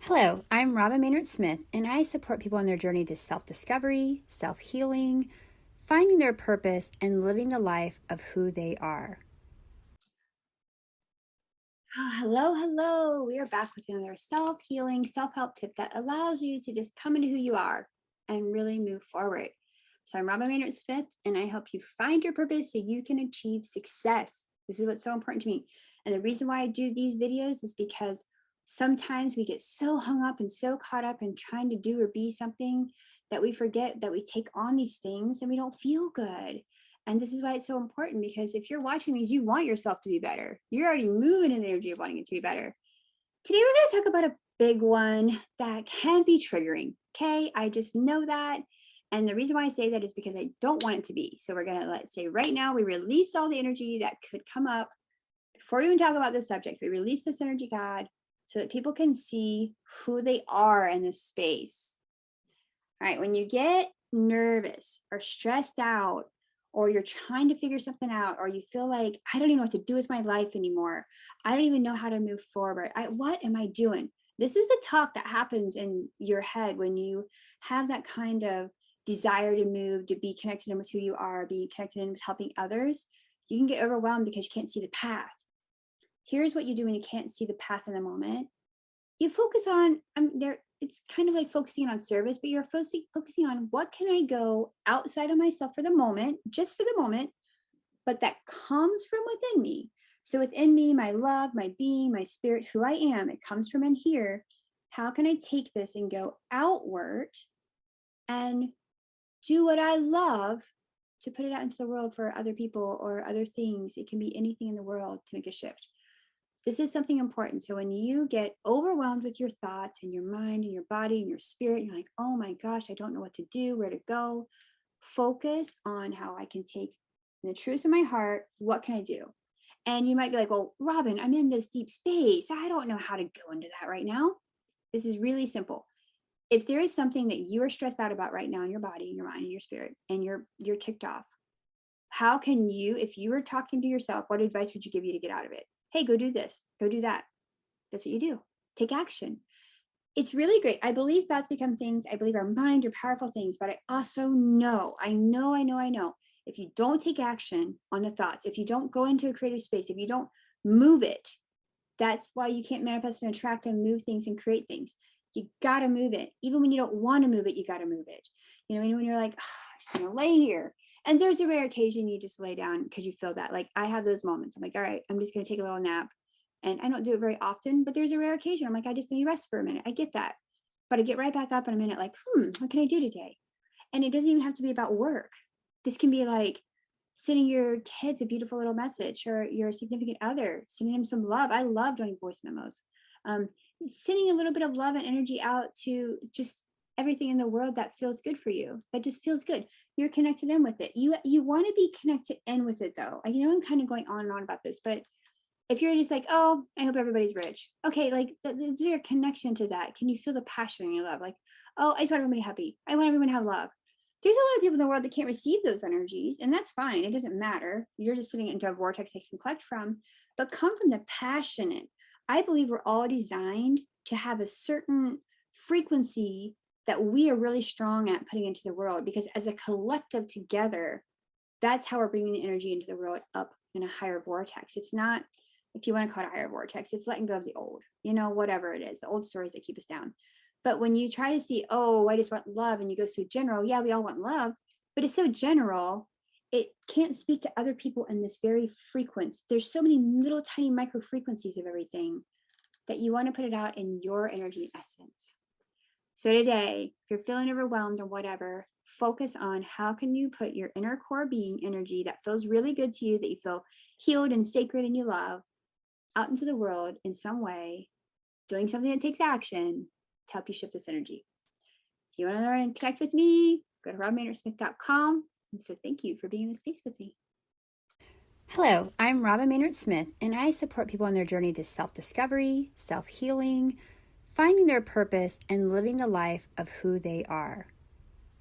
Hello, I'm Robin Maynard Smith, and I support people on their journey to self-discovery, self-healing, finding their purpose, and living the life of who they are. Hello. We are back with another self-healing, self-help tip that allows you to just come into who you are and really move forward. So I'm Robin Maynard Smith, and I help you find your purpose so you can achieve success. This is what's so important to me. And the reason why I do these videos is because sometimes we get so hung up and so caught up in trying to do or be something that we forget that we take on these things and we don't feel good. And this is why it's so important, because if you're watching these, you want yourself to be better. You're already moving in the energy of wanting it to be better. Today, we're going to talk about a big one that can be triggering. Okay, I just know that. And the reason why I say that is because I don't want it to be. So we're going to, let's say right now, we release all the energy that could come up before we even talk about this subject. We release this energy, God, so that people can see who they are in this space. All right, when you get nervous or stressed out, or you're trying to figure something out, or you feel like, I don't even know what to do with my life anymore. I don't even know how to move forward. What am I doing? This is the talk that happens in your head when you have that kind of desire to move, to be connected in with who you are, be connected in with helping others. You can get overwhelmed because you can't see the path. Here's what you do when you can't see the path in the moment. You focus on, it's kind of like focusing on service, but you're focusing on what can I go outside of myself for the moment, just for the moment, but that comes from within me. So within me, my love, my being, my spirit, who I am, it comes from in here. How can I take this and go outward and do what I love to put it out into the world for other people or other things? It can be anything in the world to make a shift. This is something important. So when you get overwhelmed with your thoughts and your mind and your body and your spirit, you're like, oh my gosh, I don't know what to do, where to go. Focus on how I can take the truth of my heart. What can I do? And you might be like, well, Robin, I'm in this deep space. I don't know how to go into that right now. This is really simple. If there is something that you are stressed out about right now in your body, in your mind, and your spirit, and you're ticked off, how can you, if you were talking to yourself, what advice would you give you to get out of it? Hey, go do this, go do that. That's what you do. Take action. It's really great. I believe thoughts become things. I believe our mind are powerful things, but I also know, I know. If you don't take action on the thoughts, if you don't go into a creative space, if you don't move it, that's why you can't manifest and attract and move things and create things. You got to move it. Even when you don't want to move it, you got to move it. You know, when you're like, oh, I just want to lay here. And there's a rare occasion you just lay down because you feel that. Like I have those moments. I'm like, all right, I'm just going to take a little nap. And I don't do it very often, but there's a rare occasion. I'm like, I just need to rest for a minute. I get that. But I get right back up in a minute like, what can I do today? And it doesn't even have to be about work. This can be like sending your kids a beautiful little message, or your significant other, sending them some love. I love doing voice memos. Sending a little bit of love and energy out to just everything in the world that feels good for you, that just feels good. You're connected in with it. You want to be connected in with it though. I know I'm kind of going on and on about this, but if you're just like, oh, I hope everybody's rich. Okay, like is there a connection to that? Can you feel the passion in your love? Like, oh, I just want everybody happy. I want everyone to have love. There's a lot of people in the world that can't receive those energies, and that's fine. It doesn't matter. You're just sitting into a vortex they can collect from, but come from the passionate. I believe we're all designed to have a certain frequency that we are really strong at putting into the world, because as a collective together, that's how we're bringing the energy into the world up in a higher vortex. It's not, if you want to call it a higher vortex, it's letting go of the old, whatever it is, the old stories that keep us down. But when you try to see, oh, I just want love, and you go so general, yeah, we all want love, but it's so general, it can't speak to other people in this very frequency. There's so many little tiny micro frequencies of everything that you want to put it out in your energy essence. So today, if you're feeling overwhelmed or whatever, focus on how can you put your inner core being energy that feels really good to you, that you feel healed and sacred and you love, out into the world in some way, doing something that takes action to help you shift this energy. If you want to learn and connect with me, go to robinmaynordsmith.com. And so thank you for being in this space with me. Hello, I'm Robin Maynard Smith, and I support people on their journey to self-discovery, self-healing, finding their purpose, and living the life of who they are.